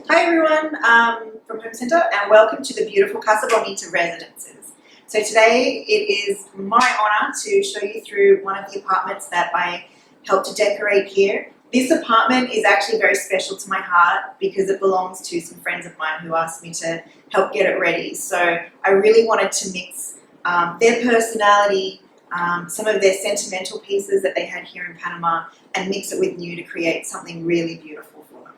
Hi everyone from Home Centre and welcome to the beautiful Casa Bonita residences. So today it is my honour to show you through one of the apartments that I helped to decorate here. This apartment is actually very special to my heart because it belongs to some friends of mine who asked me to help get it ready. So I really wanted to mix their personality, some of their sentimental pieces that they had here in Panama and mix it with new to create something really beautiful for them.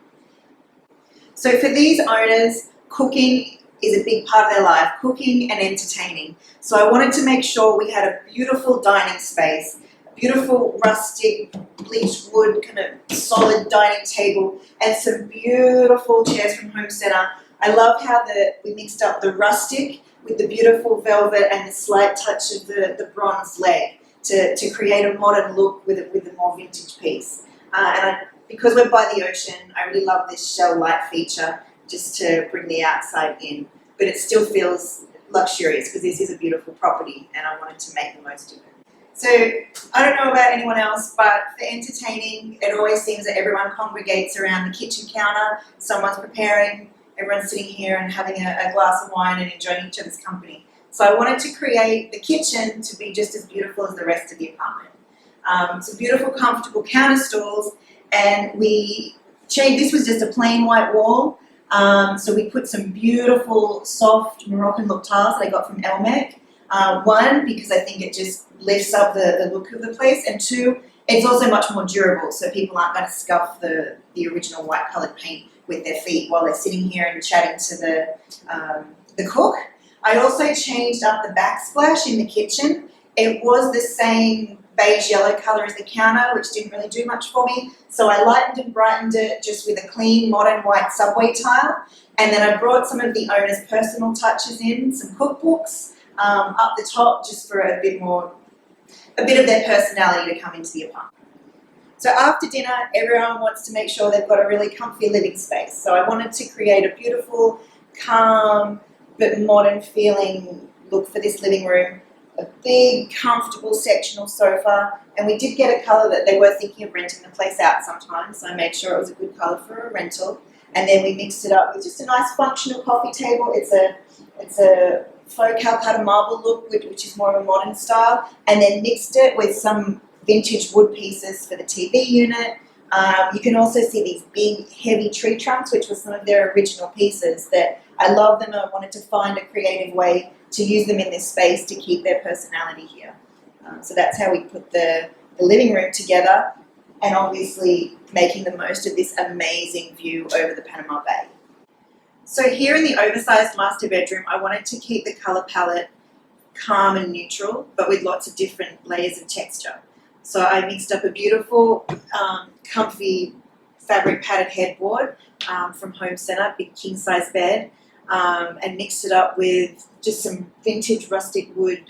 So for these owners, cooking is a big part of their life, cooking and entertaining. So I wanted to make sure we had a beautiful dining space, a beautiful rustic bleached wood kind of solid dining table and some beautiful chairs from Home Centre. I love how we mixed up the rustic with the beautiful velvet and the slight touch of the bronze leg to create a modern look with a more vintage piece. Because we're by the ocean, I really love this shell light feature just to bring the outside in, but it still feels luxurious because this is a beautiful property and I wanted to make the most of it. So I don't know about anyone else, but for entertaining, it always seems that everyone congregates around the kitchen counter, someone's preparing, everyone's sitting here and having a glass of wine and enjoying each other's company. So I wanted to create the kitchen to be just as beautiful as the rest of the apartment. Some beautiful, comfortable counter stools. And we changed, this was just a plain white wall, so we put some beautiful soft Moroccan look tiles that I got from Elmec. One, because I think it just lifts up the look of the place, and two, it's also much more durable, so people aren't going to scuff the original white coloured paint with their feet while they're sitting here and chatting to the cook. I also changed up the backsplash in the kitchen. It was the same beige yellow colour as the counter, which didn't really do much for me. So I lightened and brightened it just with a clean modern white subway tile. And then I brought some of the owner's personal touches in, some cookbooks up the top just for a bit of their personality to come into the apartment. So after dinner, everyone wants to make sure they've got a really comfy living space. So I wanted to create a beautiful, calm, but modern feeling look for this living room. A big, comfortable sectional sofa, and we did get a colour that they were thinking of renting the place out sometimes, so I made sure it was a good colour for a rental. And then we mixed it up with just a nice functional coffee table. It's a faux Calcutta marble look, which is more of a modern style, and then mixed it with some vintage wood pieces for the TV unit. You can also see these big, heavy tree trunks, which were some of their original pieces that I love them, and I wanted to find a creative way to use them in this space to keep their personality here. So that's how we put the living room together, and obviously making the most of this amazing view over the Panama Bay. So here in the oversized master bedroom, I wanted to keep the colour palette calm and neutral, but with lots of different layers of texture. So I mixed up a beautiful, comfy fabric padded headboard from Home Centre, big king size bed, and mixed it up with just some vintage rustic wood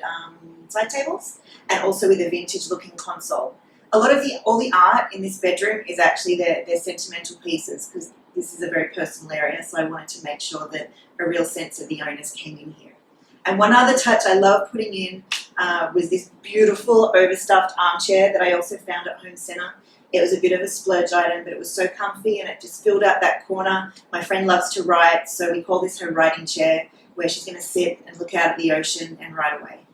side tables, and also with a vintage looking console. A lot of all the art in this bedroom is actually their sentimental pieces, because this is a very personal area, so I wanted to make sure that a real sense of the owners came in here. And one other touch I love putting in was this beautiful overstuffed armchair that I also found at Home Centre. It was a bit of a splurge item, but it was so comfy and it just filled out that corner. My friend loves to write, so we call this her writing chair, where she's going to sit and look out at the ocean and write away.